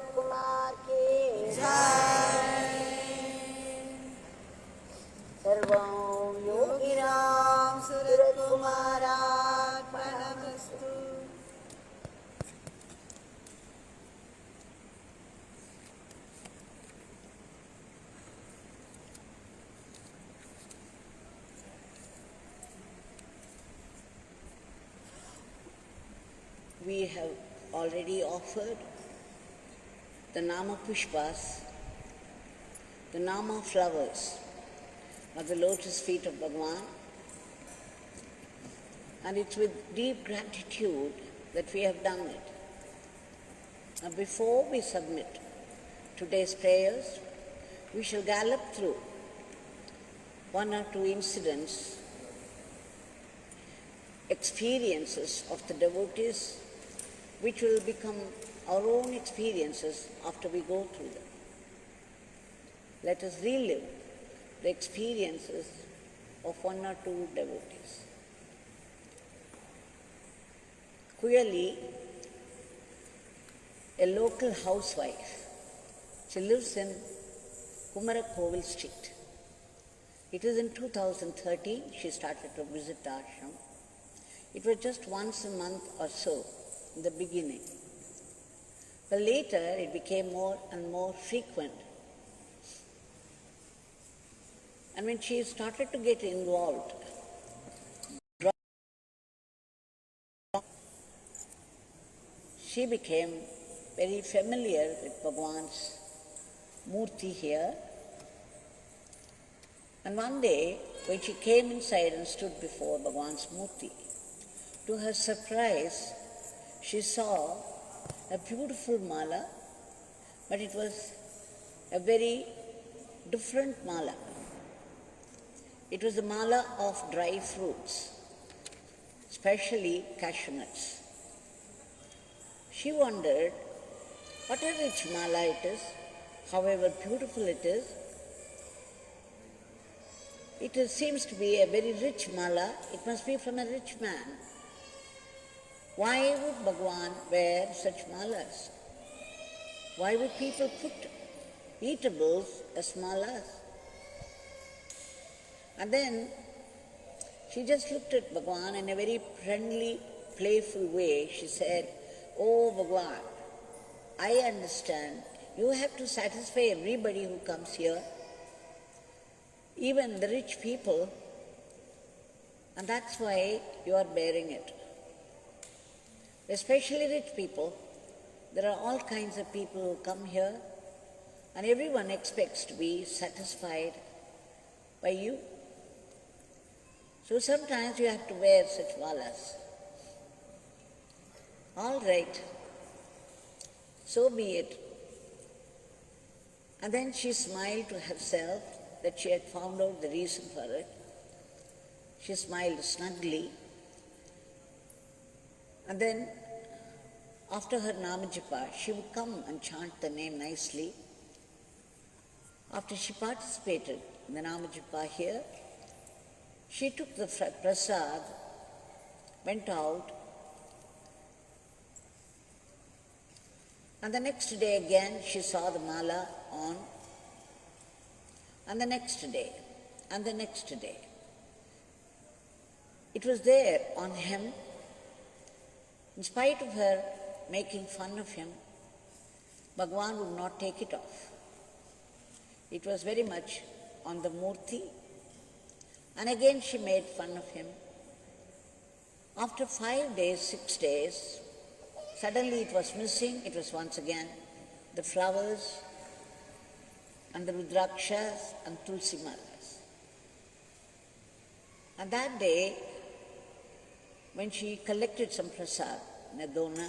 Ramsuratkumar ki jai. Sarvam Yogi Ramsuratkumar Arpanamastu. We have already offered the Nama Pushpas, the Nama flowers of the lotus feet of Bhagwan, and it's with deep gratitude that we have done it. Now, before we submit today's prayers, we shall gallop through one or two incidents, experiences of the devotees, which will become our own experiences after we go through them. Let us relive the experiences of one or two devotees. Kuzhali, a local housewife, she lives in Kumarakovil Street. It is in 2013 she started to visit the ashram. It was just once a month or so in the beginning. But later it became more and more frequent. And when she started to get involved, she became very familiar with Bhagwan's Murthy here. And one day, when she came inside and stood before Bhagwan's Murthy, to her surprise, she saw a beautiful mala, but it was a very different mala. It was a mala of dry fruits, especially cashew nuts. She wondered what a rich mala it is, however beautiful it is. It seems to be a very rich mala. It must be from a rich man. Why would Bhagwan wear such malas? Why would people put eatables as malas? And then she just looked at Bhagwan in a very friendly, playful way. She said, "Oh Bhagwan, I understand. You have to satisfy everybody who comes here, even the rich people, and that's why you are bearing it. Especially rich people. There are all kinds of people who come here, and everyone expects to be satisfied by you. So sometimes you have to wear such malas." All right, so be it. And then she smiled to herself that she had found out the reason for it. She smiled snugly. And then, after her Namajapa, she would come and chant the name nicely. After she participated in the Namajapa here, she took the prasad, went out, and the next day again she saw the mala on, and the next day, and the next day. It was there on him. In spite of her making fun of him, Bhagwan would not take it off. It was very much on the Murthy, and again she made fun of him. After 5 days, 6 days, suddenly it was missing. It was once again the flowers and the rudrakshas and tulsi malas. And that day, when she collected some prasad in a dona,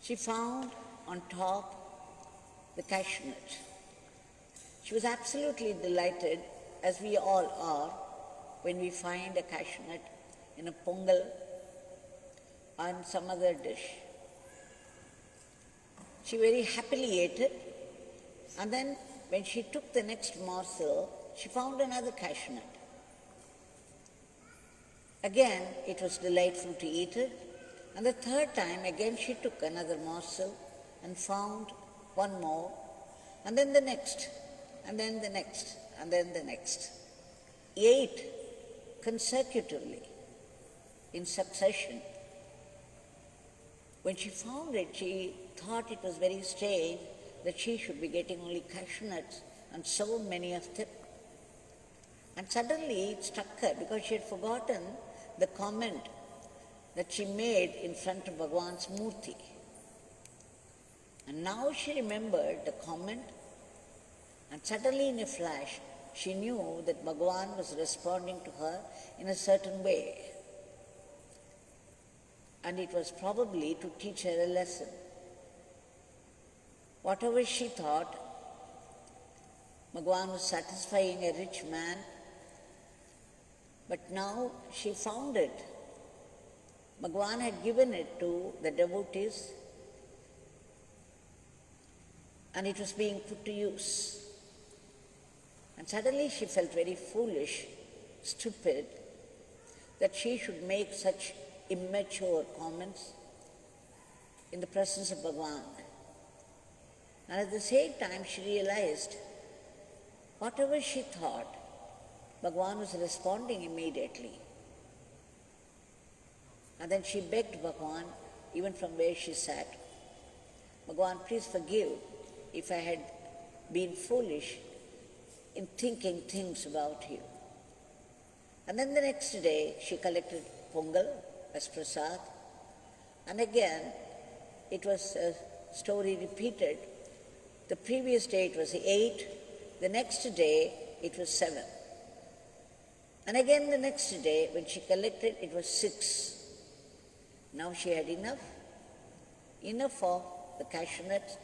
she found on top the cashew nut. She was absolutely delighted, as we all are when we find a cashew nut in a pongal and some other dish. She very happily ate it, and then when she took the next morsel, she found another cashew nut. Again, it was delightful to eat it, and the third time again she took another morsel, and found one more, and then the next, and then the next, and then the next. 8 consecutively in succession. When she found it, she thought it was very strange that she should be getting only cashew nuts and so many of them. And suddenly it struck her because she had forgotten the comment that she made in front of Bhagwan's Murthy. And now she remembered the comment, and suddenly in a flash she knew that Bhagwan was responding to her in a certain way. And it was probably to teach her a lesson. Whatever she thought, Bhagwan was satisfying a rich man, but now she found it. Bhagwan had given it to the devotees, and it was being put to use. And suddenly she felt very foolish, stupid, that she should make such immature comments in the presence of Bhagwan. And at the same time she realized whatever she thought, Bhagwan was responding immediately. And then she begged Bhagwan, even from where she sat, Bhagwan, please forgive if I had been foolish in thinking things about you. And then the next day she collected pongal as prasad, and again it was a story repeated. The previous day it was 8, the next day it was 7. And again the next day when she collected it was 6. Now she had enough of the cashew nuts,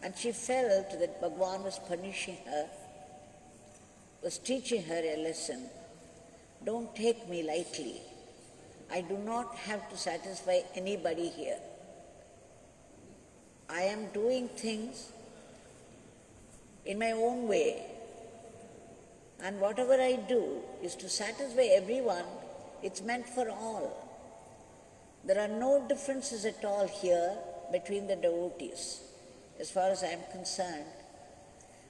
and she felt that Bhagwan was punishing her, was teaching her a lesson. Don't take me lightly. I do not have to satisfy anybody here. I am doing things in my own way, and whatever I do is to satisfy everyone. It's meant for all. There are no differences at all here between the devotees, as far as I am concerned.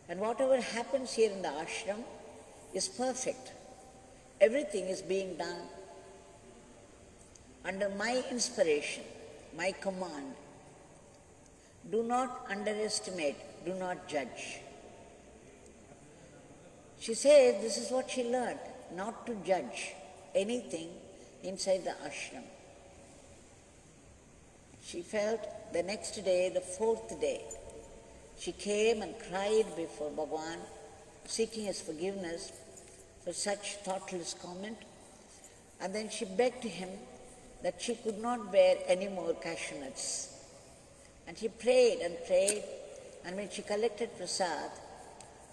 And whatever happens here in the ashram is perfect. Everything is being done under my inspiration, my command. Do not underestimate, do not judge. She says this is what she learned, not to judge anything inside the ashram. She felt the next day, the 4th day, she came and cried before Bhagwan, seeking his forgiveness for such thoughtless comment. And then she begged him that she could not bear any more cashew nuts. And he prayed and prayed, and when she collected prasad,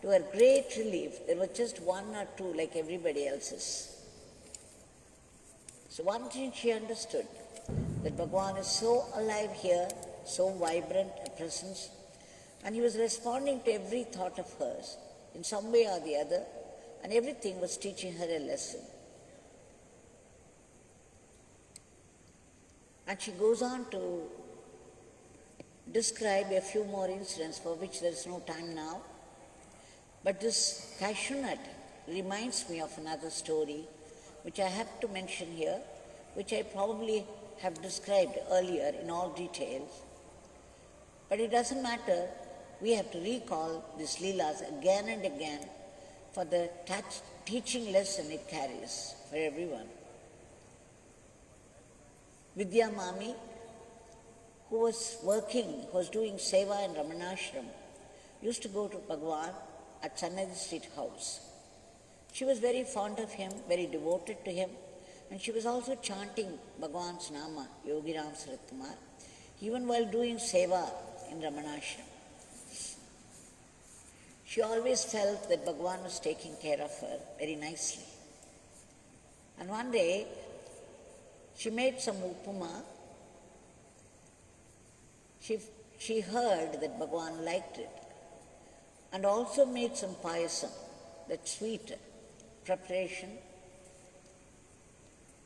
to her great relief, there was just 1 or 2 like everybody else's. So one thing she understood, that Bhagwan is so alive here, so vibrant a presence, and he was responding to every thought of hers in some way or the other, and everything was teaching her a lesson. And she goes on to describe a few more incidents for which there is no time now. But this cashew nut reminds me of another story which I have to mention here, which I probably have described earlier in all details. But it doesn't matter, we have to recall these leelas again and again for the teaching lesson it carries for everyone. Vidya Mami, who was doing seva in Ramanashram, used to go to Bhagwan at Sannidhi Street House. She was very fond of him, very devoted to him, and she was also chanting Bhagwan's Nama, Yogi Ramsuratkumar, even while doing seva in Ramanashram. She always felt that Bhagwan was taking care of her very nicely. And one day, she made some Upma. She heard that Bhagwan liked it, and also made some Payasam, that sweet preparation,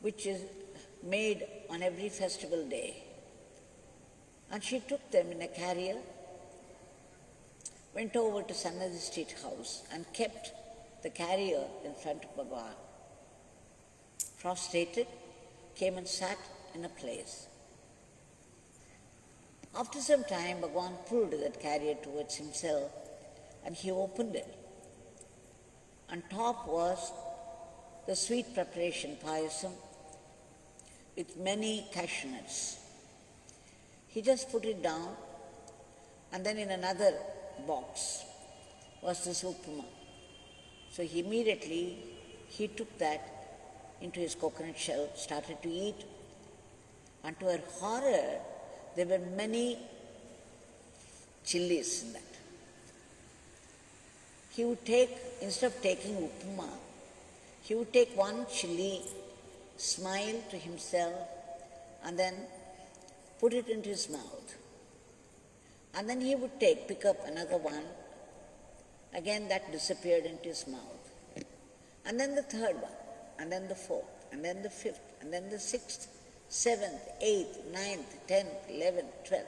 which is made on every festival day. And she took them in a carrier, went over to Sannidhi Street House and kept the carrier in front of Bhagwan. Prostrated, came and sat in a place. After some time, Bhagwan pulled that carrier towards himself and he opened it. On top was the sweet preparation, Payasam, with many cashew nuts. He just put it down, and then in another box was this Upma. So he took that into his coconut shell, started to eat, and to her horror, there were many chillies in that. He would take, instead of taking Upma, he would take one chilli, smile to himself, and then put it into his mouth. And then he would pick up another one. Again, that disappeared into his mouth. And then the third one, and then the fourth, and then the fifth, and then the sixth, seventh, eighth, ninth, 10th, 11th, 12th.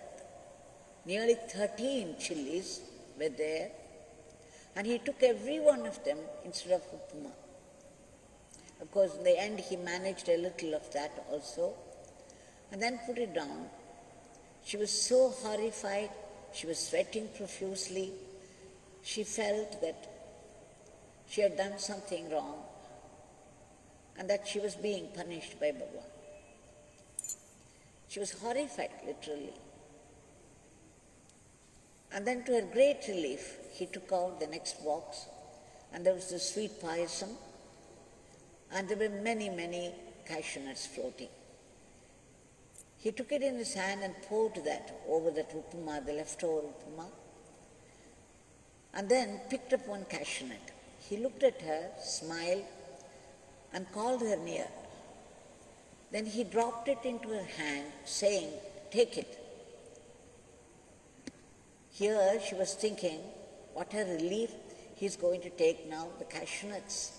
Nearly 13 chillies were there, and he took every one of them instead of Upma. Of course, in the end, he managed a little of that also, and then put it down. She was so horrified, she was sweating profusely. She felt that she had done something wrong and that she was being punished by Bhagwan. She was horrified, literally. And then to her great relief, he took out the next box, and there was the sweet Payasam, and there were many, many cashew nuts floating. He took it in his hand and poured that over that Upma, the leftover Upma, and then picked up one cashew nut. He looked at her, smiled, and called her near. Then he dropped it into her hand, saying, "Take it." Here she was thinking, what a relief, he's going to take now the cashew nuts.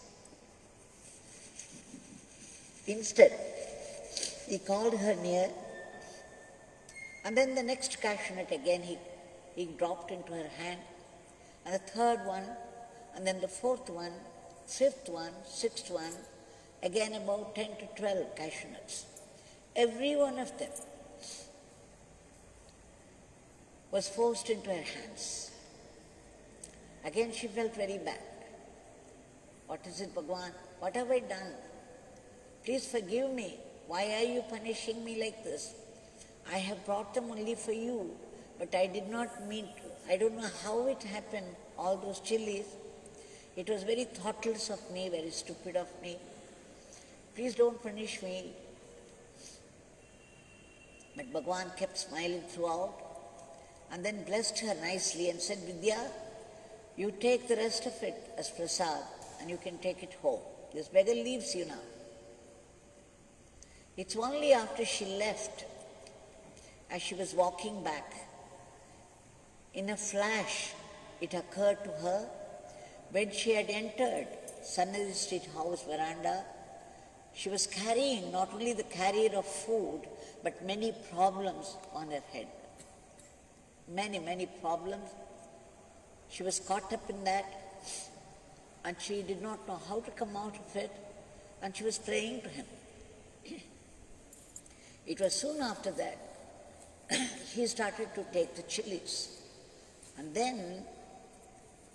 Instead, he called her near, and then the next cashew nut again he dropped into her hand, and the third one, and then the fourth one, fifth one, sixth one, again about 10 to 12 cashew nuts. Every one of them was forced into her hands. Again she felt very bad. What is it, Bhagwan? What have I done? Please forgive me. Why are you punishing me like this? I have brought them only for you, but I did not mean to. I don't know how it happened, all those chillies. It was very thoughtless of me, very stupid of me. Please don't punish me. But Bhagwan kept smiling throughout, and then blessed her nicely and said, "Vidya, you take the rest of it as prasad and you can take it home. This beggar leaves you now." It's only after she left, as she was walking back, in a flash it occurred to her, when she had entered Sannidhi Street House veranda, she was carrying not only the carrier of food, but many problems on her head. Many, many problems. She was caught up in that, and she did not know how to come out of it, and she was praying to him. It was soon after that he started to take the chillies, and then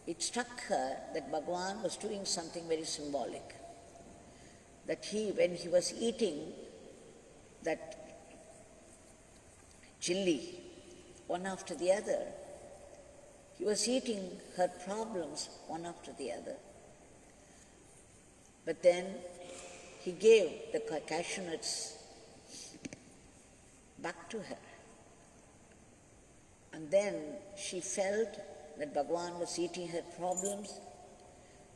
it struck her that Bhagwan was doing something very symbolic. That when he was eating that chilli, one after the other, he was eating her problems one after the other. But then he gave the cashew nuts back to her. And then she felt that Bhagwan was eating her problems,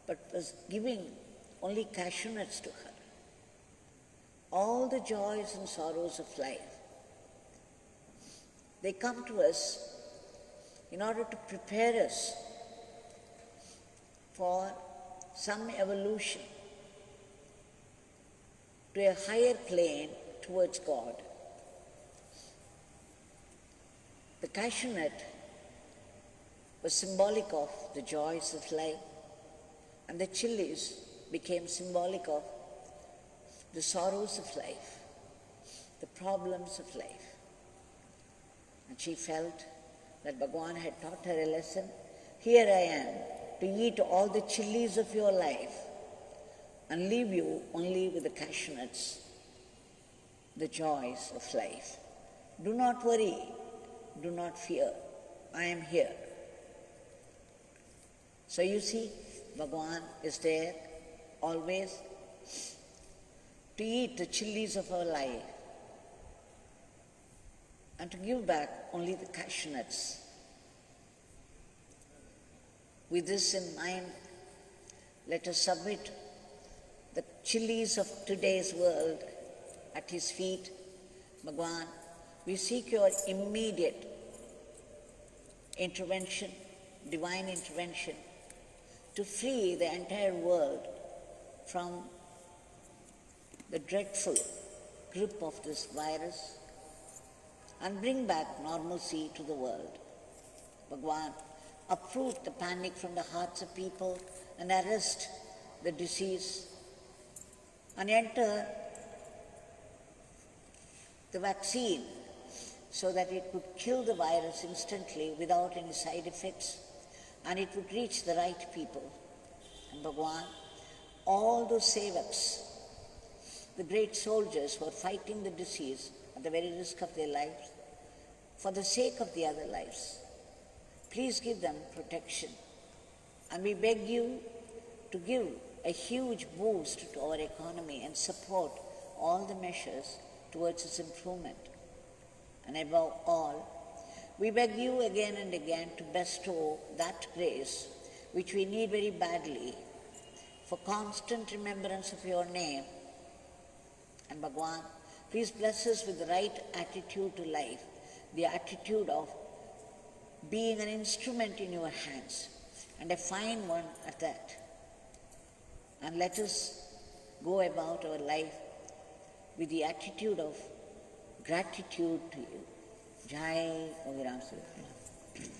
but was giving only cashew nuts to her. All the joys and sorrows of life, they come to us in order to prepare us for some evolution to a higher plane towards God. The cashew nut was symbolic of the joys of life, and the chillies became symbolic of the sorrows of life, the problems of life. And she felt that Bhagwan had taught her a lesson. Here I am to eat all the chillies of your life and leave you only with the cashew nuts, the joys of life. Do not worry, do not fear, I am here. So you see, Bhagwan is there always to eat the chillies of our life and to give back only the cashew nuts. With this in mind, let us submit the chillies of today's world at his feet. Bhagwan, we seek your immediate intervention, divine intervention, to free the entire world from the dreadful grip of this virus and bring back normalcy to the world. Bhagwan, uproot the panic from the hearts of people and arrest the disease and enter the vaccine so that it would kill the virus instantly without any side effects and it would reach the right people. And Bhagwan, all those sevaks, the great soldiers who are fighting the disease at the very risk of their lives, for the sake of the other lives, please give them protection. And we beg you to give a huge boost to our economy and support all the measures towards its improvement. And above all, we beg you again and again to bestow that grace which we need very badly for constant remembrance of your name. And Bhagwan, please bless us with the right attitude to life, the attitude of being an instrument in your hands, and a fine one at that. And let us go about our life with the attitude of gratitude to you. Jai Yogi Ramsuratkumar.